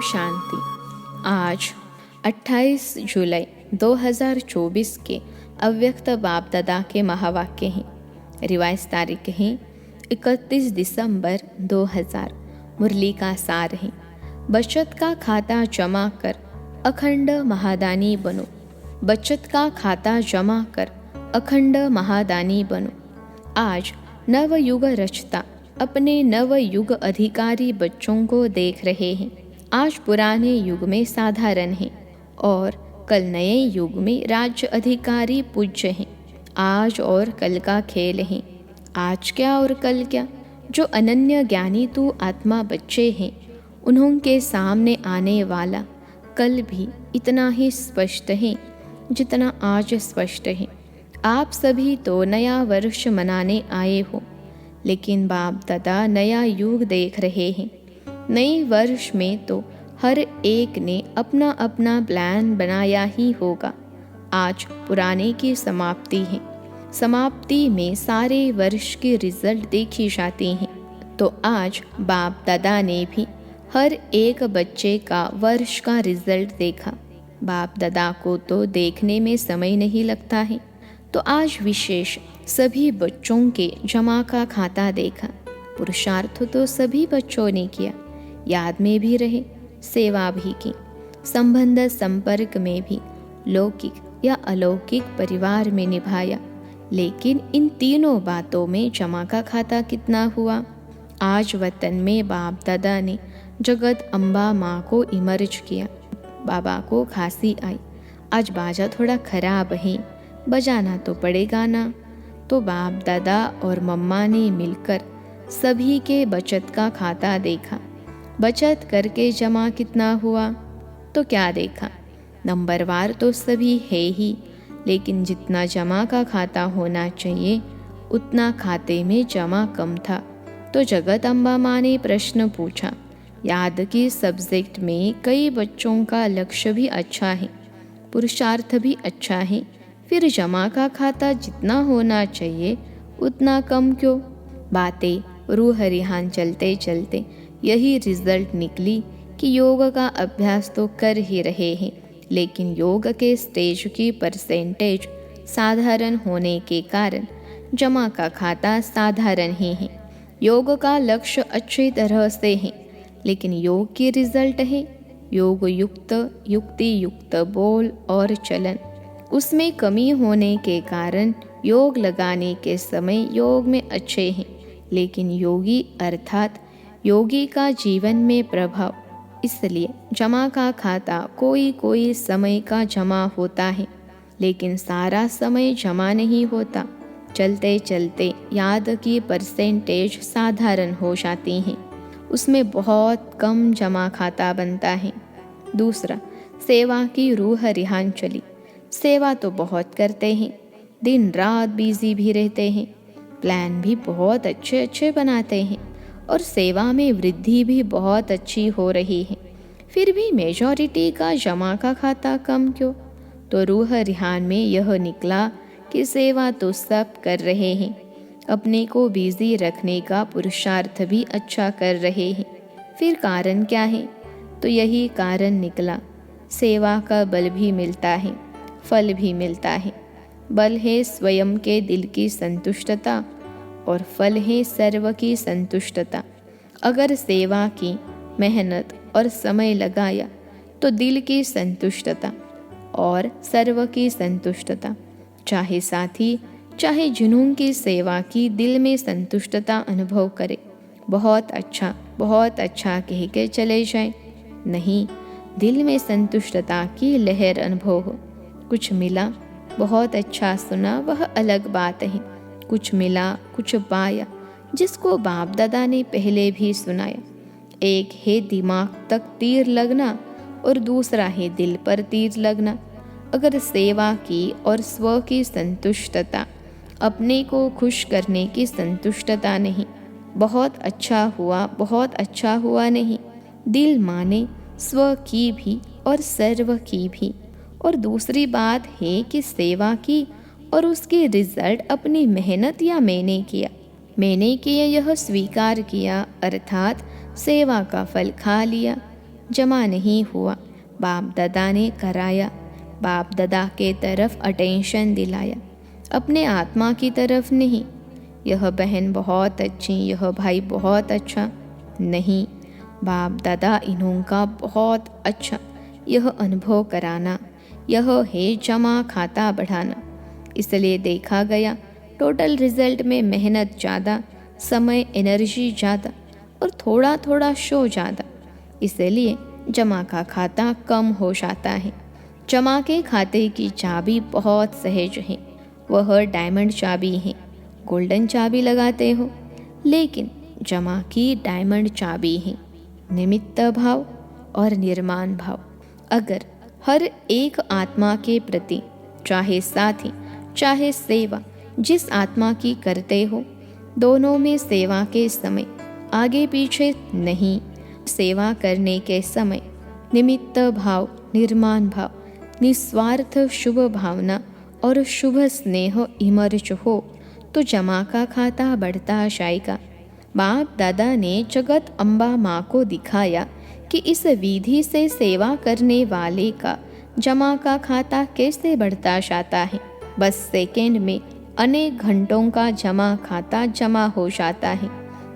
शांति। आज 28 जुलाई 2024 के अव्यक्त बाप दादा के महावाक्य हैं। रिवाइज तारीख है 31 दिसंबर 2000। मुरली का सार है, बचत का खाता जमा कर अखंड महादानी बनो। बचत का खाता जमा कर अखंड महादानी बनो। आज नव युग रचता अपने नव युग अधिकारी बच्चों को देख रहे हैं। आज पुराने युग में साधारण हैं और कल नए युग में राज्य अधिकारी पूज्य हैं। आज और कल का खेल है, आज क्या और कल क्या। जो अनन्य ज्ञानी तू आत्मा बच्चे हैं, उन्होंने सामने आने वाला कल भी इतना ही स्पष्ट है जितना आज स्पष्ट है। आप सभी तो नया वर्ष मनाने आए हो, लेकिन बाप दादा नया युग देख रहे हैं। नए वर्ष में तो हर एक ने अपना अपना प्लान बनाया ही होगा। आज पुराने की समाप्ति है। समाप्ति में सारे वर्ष के रिजल्ट देखी जाते हैं। तो आज बाप दादा ने भी हर एक बच्चे का वर्ष का रिजल्ट देखा। बाप दादा को तो देखने में समय नहीं लगता है, तो आज विशेष सभी बच्चों के जमा का खाता देखा। पुरुषार्थ तो सभी बच्चों ने किया, याद में भी रहे, सेवा भी की, संबंध संपर्क में भी लौकिक या अलौकिक परिवार में निभाया। लेकिन इन तीनों बातों में जमा का खाता कितना हुआ? आज वतन में बाप दादा ने जगत अम्बा माँ को इमर्ज किया। बाबा को खांसी आई, आज बाजा थोड़ा खराब है, बजाना तो पड़ेगा ना। तो बाप दादा और मम्मा ने मिलकर सभी के बचत का खाता देखा। बचत करके जमा कितना हुआ? तो क्या देखा? नंबरवार तो सभी है ही, लेकिन जितना जमा का खाता होना चाहिए उतना खाते में जमा कम था। तो जगत अम्बा माँ ने प्रश्न पूछा। याद की सब्जेक्ट में कई बच्चों का लक्ष्य भी अच्छा है, पुरुषार्थ भी अच्छा है, फिर जमा का खाता जितना होना चाहिए उतना कम क्यों? बातें रूह रिहान चलते चलते यही रिजल्ट निकली कि योग का अभ्यास तो कर ही रहे हैं, लेकिन योग के स्टेज की परसेंटेज साधारण होने के कारण जमा का खाता साधारण ही है। योग का लक्ष्य अच्छी तरह से है, लेकिन योग की रिजल्ट है योग युक्त, युक्ति युक्त बोल और चलन। उसमें कमी होने के कारण योग लगाने के समय योग में अच्छे हैं, लेकिन योगी अर्थात योगी का जीवन में प्रभाव, इसलिए जमा का खाता कोई कोई समय का जमा होता है, लेकिन सारा समय जमा नहीं होता। चलते चलते याद की परसेंटेज साधारण हो जाती हैं, उसमें बहुत कम जमा खाता बनता है। दूसरा, सेवा की रूह रिहान चली। सेवा तो बहुत करते हैं, दिन रात बिजी भी रहते हैं, प्लान भी बहुत अच्छे अच्छे बनाते हैं और सेवा में वृद्धि भी बहुत अच्छी हो रही है। फिर भी मेजॉरिटी का जमा का खाता कम क्यों? तो रूह रिहान में यह निकला कि सेवा तो सब कर रहे हैं, अपने को बिजी रखने का पुरुषार्थ भी अच्छा कर रहे हैं, फिर कारण क्या है? तो यही कारण निकला, सेवा का बल भी मिलता है, फल भी मिलता है। बल है स्वयं के दिल की संतुष्टता और फल है सर्व की संतुष्टता। अगर सेवा की मेहनत और समय लगाया तो दिल की संतुष्टता और सर्व की संतुष्टता, चाहे साथी चाहे जुनून की सेवा की दिल में संतुष्टता अनुभव करे। बहुत अच्छा कह के चले जाए, नहीं, दिल में संतुष्टता की लहर अनुभव हो। कुछ मिला, बहुत अच्छा सुना, वह अलग बात है। कुछ मिला, कुछ पाया, जिसको बाप दादा ने पहले भी सुनाया। एक है दिमाग तक तीर लगना और दूसरा है दिल पर तीर लगना। अगर सेवा की और स्व की संतुष्टता, अपने को खुश करने की संतुष्टता नहीं, बहुत अच्छा हुआ नहीं, दिल माने स्व की भी और सर्व की भी। और दूसरी बात है कि सेवा की और उसके रिजल्ट अपनी मेहनत या मैंने किया यह स्वीकार किया, अर्थात सेवा का फल खा लिया। जमा नहीं हुआ, बाप दादा ने कराया। बाप दादा के तरफ अटेंशन दिलाया, अपने आत्मा की तरफ नहीं। यह बहन बहुत अच्छी, यह भाई बहुत अच्छा नहीं, बाप दादा इन्हों का बहुत अच्छा, यह अनुभव कराना, यह है जमा खाता बढ़ाना। इसलिए देखा गया टोटल रिजल्ट में मेहनत ज़्यादा, समय एनर्जी ज़्यादा और थोड़ा थोड़ा शो ज़्यादा। इसलिए जमा का खाता कम हो जाता है। जमा के खाते की चाबी बहुत सहज है, वह डायमंड चाबी है। गोल्डन चाबी लगाते हो, लेकिन जमा की डायमंड चाबी है निमित्त भाव और निर्माण भाव। अगर हर एक आत्मा के प्रति, चाहे साथी चाहे सेवा, जिस आत्मा की करते हो, दोनों में सेवा के समय आगे पीछे नहीं, सेवा करने के समय निमित्त भाव, निर्माण भाव, निस्वार्थ शुभ भावना और शुभ स्नेह इमर्ज हो तो जमा का खाता बढ़ता जाएगा। बाप दादा ने जगत अम्बा माँ को दिखाया कि इस विधि से सेवा करने वाले का जमा का खाता कैसे बढ़ता जाता है। बस सेकेंड में अनेक घंटों का जमा खाता जमा हो जाता है।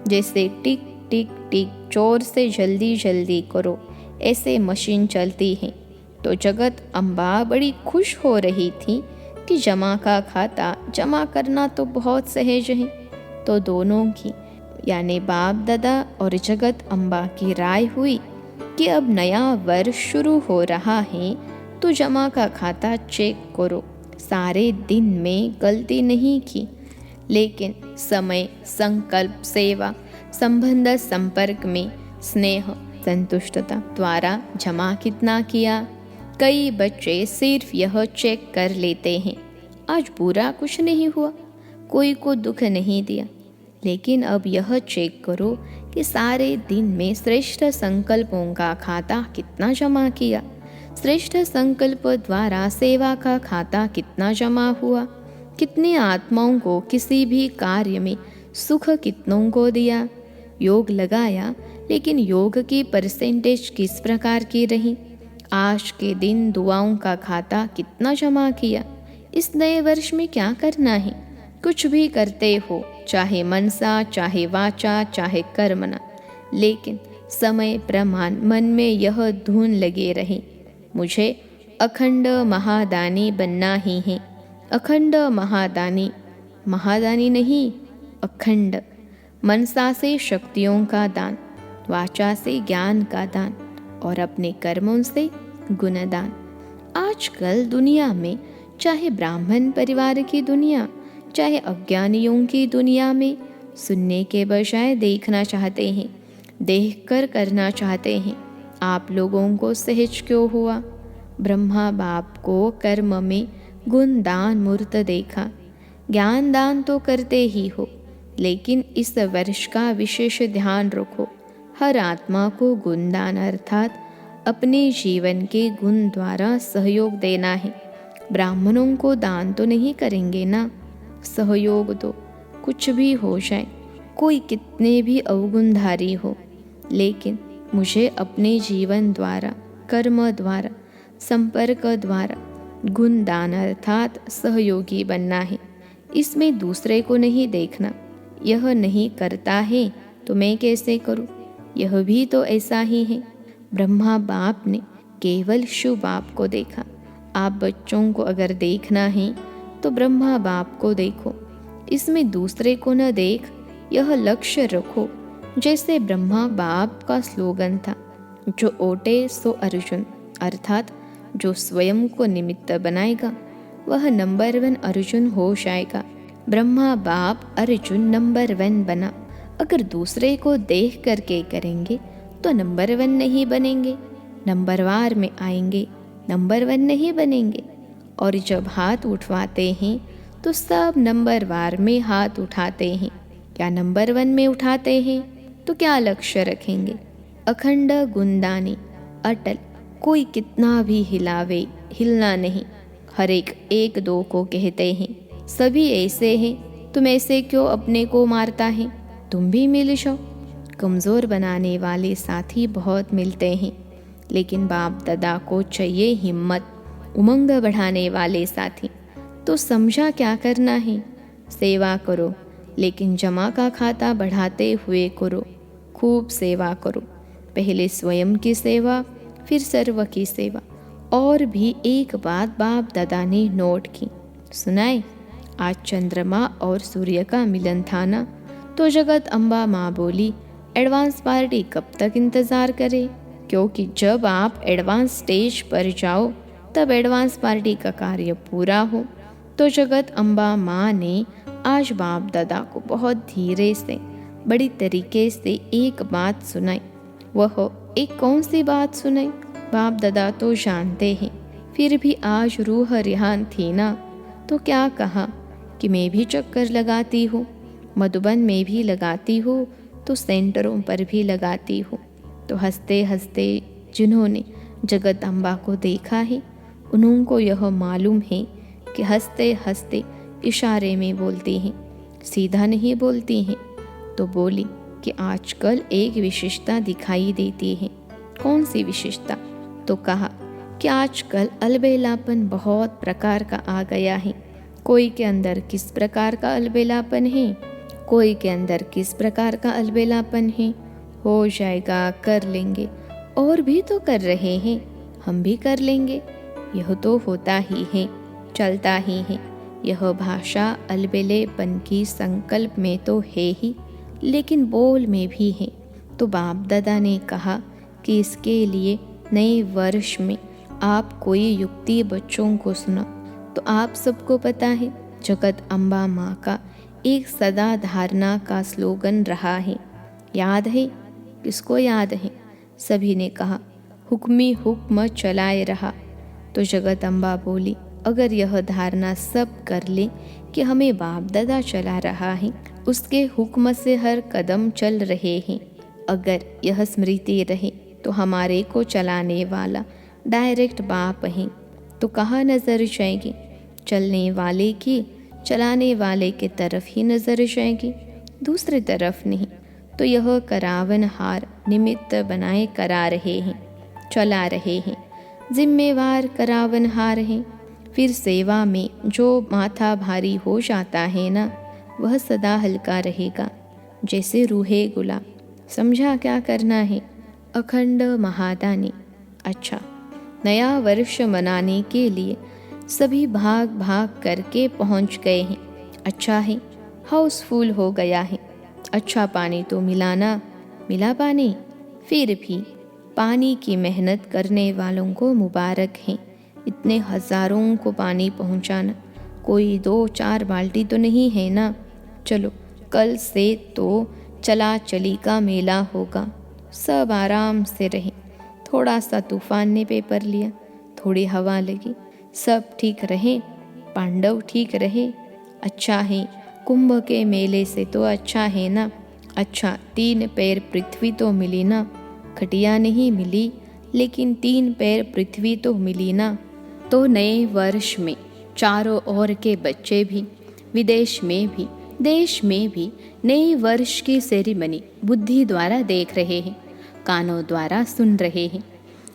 जैसे टिक टिक टिक जोर से जल्दी जल्दी करो, ऐसे मशीन चलती है। तो जगत अम्बा बड़ी खुश हो रही थी कि जमा का खाता जमा करना तो बहुत सहज है। तो दोनों की यानी बाप दादा और जगत अम्बा की राय हुई कि अब नया वर्ष शुरू हो रहा है तो जमा का खाता चेक करो। सारे दिन में गलती नहीं की, लेकिन समय, संकल्प, सेवा, संबंध, संपर्क में स्नेह, संतुष्टता द्वारा जमा कितना किया। कई बच्चे सिर्फ यह चेक कर लेते हैं, आज बुरा कुछ नहीं हुआ, कोई को दुख नहीं दिया। लेकिन अब यह चेक करो कि सारे दिन में श्रेष्ठ संकल्पों का खाता कितना जमा किया, श्रेष्ठ संकल्प द्वारा सेवा का खाता कितना जमा हुआ, कितनी आत्माओं को किसी भी कार्य में सुख कितनों को दिया। योग लगाया, लेकिन योग की परसेंटेज किस प्रकार की रही। आज के दिन दुआओं का खाता कितना जमा किया। इस नए वर्ष में क्या करना है, कुछ भी करते हो, चाहे मनसा, चाहे वाचा, चाहे कर्मना, लेकिन समय प्रमाण मन में यह धुन लगे रहे, मुझे अखंड महादानी बनना ही है। अखंड महादानी, महादानी नहीं, अखंड। मनसा से शक्तियों का दान, वाचा से ज्ञान का दान और अपने कर्मों से गुणदान। आजकल दुनिया में, चाहे ब्राह्मण परिवार की दुनिया, चाहे अज्ञानियों की दुनिया में, सुनने के बजाय देखना चाहते हैं, देखकर करना चाहते हैं। आप लोगों को सहज क्यों हुआ। ब्रह्मा बाप को कर्म में गुण दान मूर्त देखा। ज्ञान दान तो करते ही हो, लेकिन इस वर्ष का विशेष ध्यान रखो, हर आत्मा को गुणदान अर्थात अपने जीवन के गुण द्वारा सहयोग देना है। ब्राह्मणों को दान तो नहीं करेंगे ना, सहयोग दो। कुछ भी हो जाए, कोई कितने भी अवगुणधारी हो, लेकिन मुझे अपने जीवन द्वारा, कर्म द्वारा, संपर्क द्वारा गुणदान अर्थात सहयोगी बनना है। इसमें दूसरे को नहीं देखना, यह नहीं करता है तो मैं कैसे करूं, यह भी तो ऐसा ही है। ब्रह्मा बाप ने केवल शिव बाप को देखा। आप बच्चों को अगर देखना है तो ब्रह्मा बाप को देखो, इसमें दूसरे को न देख, यह लक्ष्य रखो। जैसे ब्रह्मा बाप का स्लोगन था, जो ओटे सो अर्जुन, अर्थात जो स्वयं को निमित्त बनाएगा वह नंबर 1 अर्जुन हो जाएगा। ब्रह्मा बाप अर्जुन नंबर 1 बना। अगर दूसरे को देख करके करेंगे तो नंबर 1 नहीं बनेंगे, नंबरवार में आएंगे, नंबर 1 नहीं बनेंगे। और जब हाथ उठवाते हैं तो सब नंबरवार में हाथ उठाते हैं। क्या नंबर 1 में उठाते हैं तो क्या लक्ष्य रखेंगे। अखंड गुणदानी, अटल, कोई कितना भी हिलावे, हिलना नहीं। हर एक 1-2 को कहते हैं, सभी ऐसे हैं, तुम ऐसे क्यों अपने को मारता है, तुम भी मिल जाओ। कमज़ोर बनाने वाले साथी बहुत मिलते हैं, लेकिन बाप दादा को चाहिए हिम्मत, उमंग बढ़ाने वाले साथी। तो समझा क्या करना है? सेवा करो, लेकिन जमा का खाता बढ़ाते हुए करो। खूब सेवा करो, पहले स्वयं की सेवा, फिर सर्व की सेवा। और भी एक बात बाप दादा ने नोट की, सुनाए। आज चंद्रमा और सूर्य का मिलन था ना, तो जगत अम्बा माँ बोली, एडवांस पार्टी कब तक इंतज़ार करे, क्योंकि जब आप एडवांस स्टेज पर जाओ तब एडवांस पार्टी का कार्य पूरा हो। तो जगत अम्बा माँ ने आज बाप दादा को बहुत धीरे से, बड़ी तरीके से एक बात सुनाई। वह एक कौन सी बात सुनाई? बाप दादा तो जानते हैं, फिर भी आज रूह रिहान थी ना, तो क्या कहा कि मैं भी चक्कर लगाती हूँ, मधुबन में भी लगाती हूँ, तो सेंटरों पर भी लगाती हूँ। तो हंसते हंसते जिन्होंने जगत अम्बा को देखा है, उनको यह मालूम है कि हंसते हंसते इशारे में बोलती हैं, सीधा नहीं बोलती हैं। तो बोली कि आजकल एक विशेषता दिखाई देती है। कौन सी विशेषता? तो कहा कि आजकल अलबेलापन बहुत प्रकार का आ गया है। कोई के अंदर किस प्रकार का अलबेलापन है, कोई के अंदर किस प्रकार का अलबेलापन है। हो जाएगा, कर लेंगे, और भी तो कर रहे हैं, हम भी कर लेंगे। यह तो होता ही है, चलता ही है। यह भाषा अलबेलेपन की संकल्प में तो है ही, लेकिन बोल में भी है। तो बाप दादा ने कहा कि इसके लिए नए वर्ष में आप कोई युक्ति बच्चों को सुना। तो आप सबको पता है, जगत अम्बा माँ का एक सदा धारणा का स्लोगन रहा है। याद है? किसको याद है? सभी ने कहा, हुक्मी हुक्म चलाए रहा। तो जगत अम्बा बोली, अगर यह धारणा सब कर ले कि हमें बाप दादा चला रहा है, उसके हुक्म से हर कदम चल रहे हैं, अगर यह स्मृति रहे तो हमारे को चलाने वाला डायरेक्ट बाप है, तो कहाँ नज़र जाएगी? चलने वाले की, चलाने वाले के तरफ ही नज़र जाएगी, दूसरी तरफ नहीं। तो यह करावनहार निमित्त बनाए करा रहे हैं, चला रहे हैं, जिम्मेवार करावनहार हैं। फिर सेवा में जो माथा भारी हो जाता है ना, वह सदा हल्का रहेगा, जैसे रूहे गुलाब। समझा क्या करना है? अखंड महादानी। अच्छा, नया वर्ष मनाने के लिए सभी भाग भाग करके पहुंच गए हैं। अच्छा है, हाउसफुल हो गया है। अच्छा पानी तो मिला पानी। फिर भी पानी की मेहनत करने वालों को मुबारक है। इतने हज़ारों को पानी पहुंचाना कोई 2-4 बाल्टी तो नहीं है ना। चलो, कल से तो चला चली का मेला होगा, सब आराम से रहे। थोड़ा सा तूफान ने पेपर लिया, थोड़ी हवा लगी, सब ठीक रहे, पांडव ठीक रहे। अच्छा है, कुंभ के मेले से तो अच्छा है ना। अच्छा, 3 पैर पृथ्वी तो मिली ना, खटिया नहीं मिली, लेकिन 3 पैर पृथ्वी तो मिली ना। तो नए वर्ष में चारों ओर के बच्चे भी, विदेश में भी, देश में भी नए वर्ष की सेरेमनी बुद्धि द्वारा देख रहे हैं, कानों द्वारा सुन रहे हैं,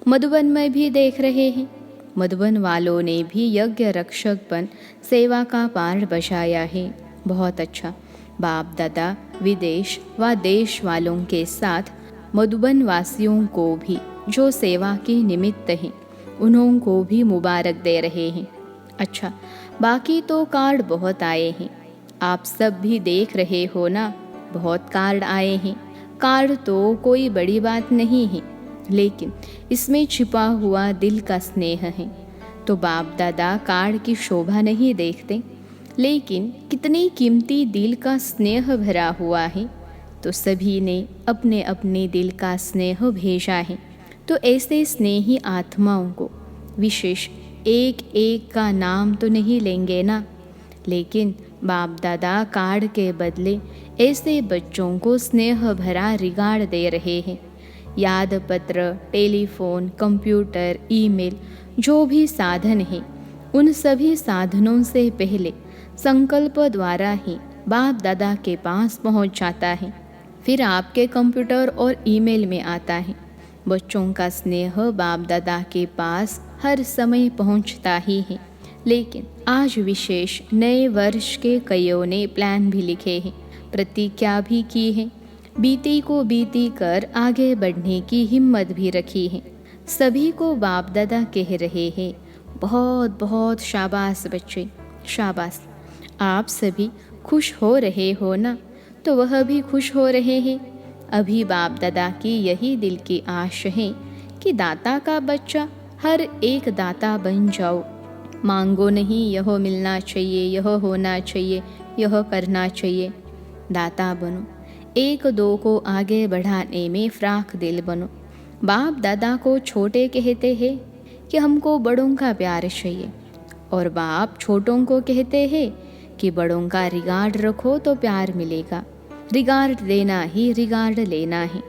मधुबन में भी देख रहे हैं। मधुबन वालों ने भी यज्ञ रक्षक बन सेवा का पार्ट बजाया है। बहुत अच्छा। बाप दादा विदेश व देश वालों के साथ मधुबन वासियों को भी जो सेवा के निमित्त हैं, उन्हों को भी मुबारक दे रहे हैं। अच्छा, बाकी तो कार्ड बहुत आए हैं, आप सब भी देख रहे हो ना, बहुत कार्ड आए हैं। कार्ड तो कोई बड़ी बात नहीं है, लेकिन इसमें छिपा हुआ दिल का स्नेह है। तो बाप दादा कार्ड की शोभा नहीं देखते, लेकिन कितनी कीमती दिल का स्नेह भरा हुआ है। तो सभी ने अपने अपने दिल का स्नेह भेजा है। तो ऐसे स्नेही आत्माओं को विशेष एक एक का नाम तो नहीं लेंगे ना, लेकिन बाप दादा कार्ड के बदले ऐसे बच्चों को स्नेह भरा रिगार्ड दे रहे हैं। याद पत्र, टेलीफोन, कंप्यूटर, ईमेल, जो भी साधन है, उन सभी साधनों से पहले संकल्प द्वारा ही बाप दादा के पास पहुंच जाता है, फिर आपके कंप्यूटर और ईमेल में आता है। बच्चों का स्नेह बाप दादा के पास हर समय पहुंचता ही है। लेकिन आज विशेष नए वर्ष के कईयों ने प्लान भी लिखे हैं, प्रतिज्ञा भी की है, बीती को बीती कर आगे बढ़ने की हिम्मत भी रखी है। सभी को बाप दादा कह रहे हैं, बहुत बहुत शाबाश बच्चे, शाबाश। आप सभी खुश हो रहे हो ना, तो वह भी खुश हो रहे हैं। अभी बाप दादा की यही दिल की आश है कि दाता का बच्चा हर एक दाता बन जाओ। मांगो नहीं, यह मिलना चाहिए, यह होना चाहिए, यह करना चाहिए। दाता बनो, एक दो को आगे बढ़ाने में फ्राक दिल बनो। बाप दादा को छोटे कहते हैं कि हमको बड़ों का प्यार चाहिए, और बाप छोटों को कहते हैं कि बड़ों का रिगार्ड रखो तो प्यार मिलेगा। रिगार्ड देना ही रिगार्ड लेना है।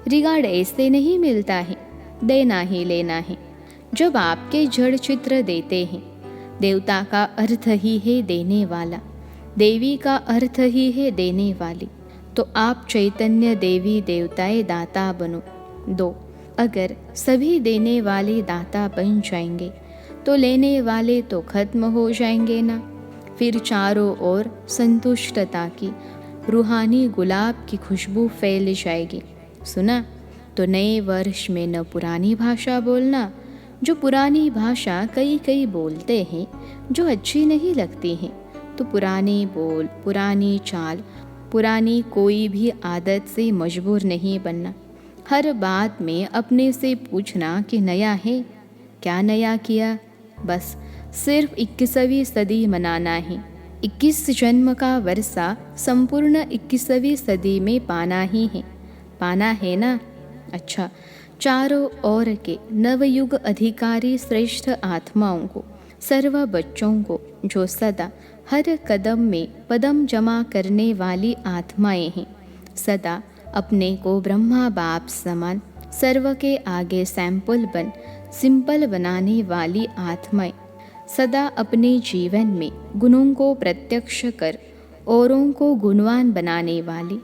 रिगार्ड ऐसे नहीं मिलता है, देना ही लेना है। जब आपके जड़ चित्र देते हैं, देवता का अर्थ ही है देने वाला, देवी का अर्थ ही है देने वाली, तो आप चैतन्य देवी देवताएं दाता बनो। 2, अगर सभी देने वाले दाता बन जाएंगे तो लेने वाले तो खत्म हो जाएंगे ना। फिर चारों ओर संतुष्टता की रूहानी गुलाब की खुशबू फैल जाएगी। सुना? तो नए वर्ष में न पुरानी भाषा बोलना, जो पुरानी भाषा कई बोलते हैं जो अच्छी नहीं लगती हैं, तो पुरानी बोल, पुरानी चाल, पुरानी कोई भी आदत से मजबूर नहीं बनना। हर बात में अपने से पूछना कि नया है, क्या नया किया। बस सिर्फ 21वीं सदी मनाना है। 21 जन्म का वर्षा संपूर्ण 21वीं सदी में पाना ही है। पाना है ना? अच्छा, चारों ओर के नवयुग अधिकारी श्रेष्ठ आत्माओं को, सर्व बच्चों को, जो सदा हर कदम में पदम जमा करने वाली आत्माएं हैं, सदा अपने को ब्रह्मा बाप समान सर्व के आगे सैंपल बन सिंपल बनाने वाली आत्माएं, सदा अपने जीवन में गुणों को प्रत्यक्ष कर औरों को गुणवान बनाने वाली,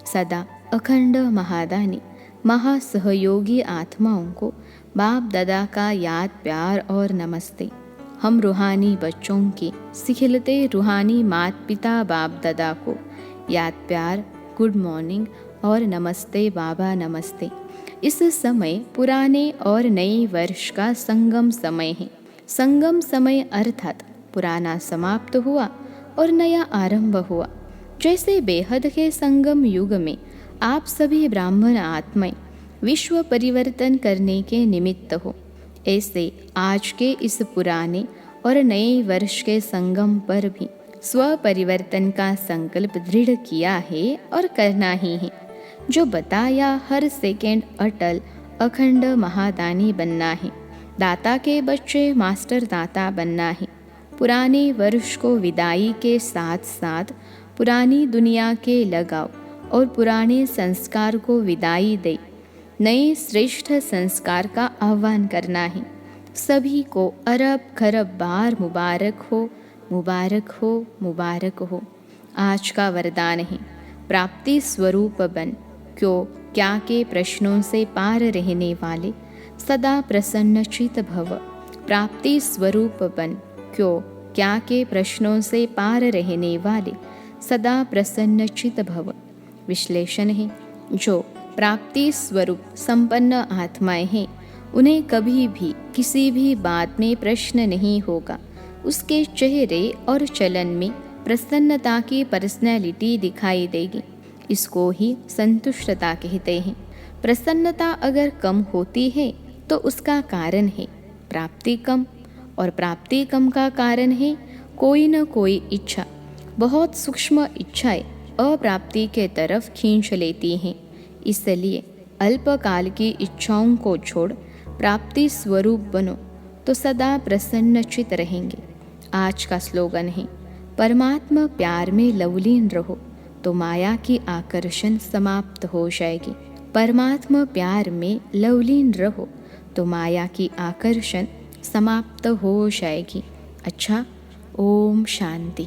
सदा अखंड महादानी महासहयोगी आत्माओं को बाप दादा का याद प्यार और नमस्ते। हम रूहानी बच्चों की सिखिलते रूहानी माता पिता बाप दादा को याद प्यार, गुड मॉर्निंग और नमस्ते बाबा नमस्ते। इस समय पुराने और नए वर्ष का संगम समय है। संगम समय अर्थात पुराना समाप्त हुआ और नया आरंभ हुआ। जैसे बेहद के संगम युग में आप सभी ब्राह्मण आत्माएं विश्व परिवर्तन करने के निमित्त हो, ऐसे आज के इस पुराने और नए वर्ष के संगम पर भी स्व परिवर्तन का संकल्प दृढ़ किया है और करना ही है। जो बताया हर सेकेंड अटल अखंड महादानी बनना है। दाता के बच्चे मास्टर दाता बनना है। पुराने वर्ष को विदाई के साथ साथ पुरानी दुनिया के लगाव और पुराने संस्कार को विदाई दे नए श्रेष्ठ संस्कार का आह्वान करना है। सभी को अरब खरब बार मुबारक हो, मुबारक हो, मुबारक हो। आज का वरदान है, प्राप्ति स्वरूप बन, क्यों क्या के प्रश्नों से पार रहने वाले, सदा प्रसन्नचित भव। प्राप्ति स्वरूप बन, क्यों क्या के प्रश्नों से पार रहने वाले, सदा प्रसन्नचित भव। विश्लेषण है, जो प्राप्ति स्वरूप संपन्न आत्माएं हैं, उन्हें कभी भी किसी भी बात में प्रश्न नहीं होगा। उसके चेहरे और चलन में प्रसन्नता की पर्सनैलिटी दिखाई देगी। इसको ही संतुष्टता कहते हैं। प्रसन्नता अगर कम होती है तो उसका कारण है प्राप्ति कम, और प्राप्ति कम का कारण है कोई न कोई इच्छा। बहुत सूक्ष्म इच्छाएं अप्राप्ति के तरफ खींच लेती हैं। इसलिए अल्पकाल की इच्छाओं को छोड़ प्राप्ति स्वरूप बनो तो सदा प्रसन्नचित रहेंगे। आज का स्लोगन है, परमात्मा प्यार में लवलीन रहो तो माया की आकर्षण समाप्त हो जाएगी। परमात्मा प्यार में लवलीन रहो तो माया की आकर्षण समाप्त हो जाएगी। अच्छा, ओम शांति।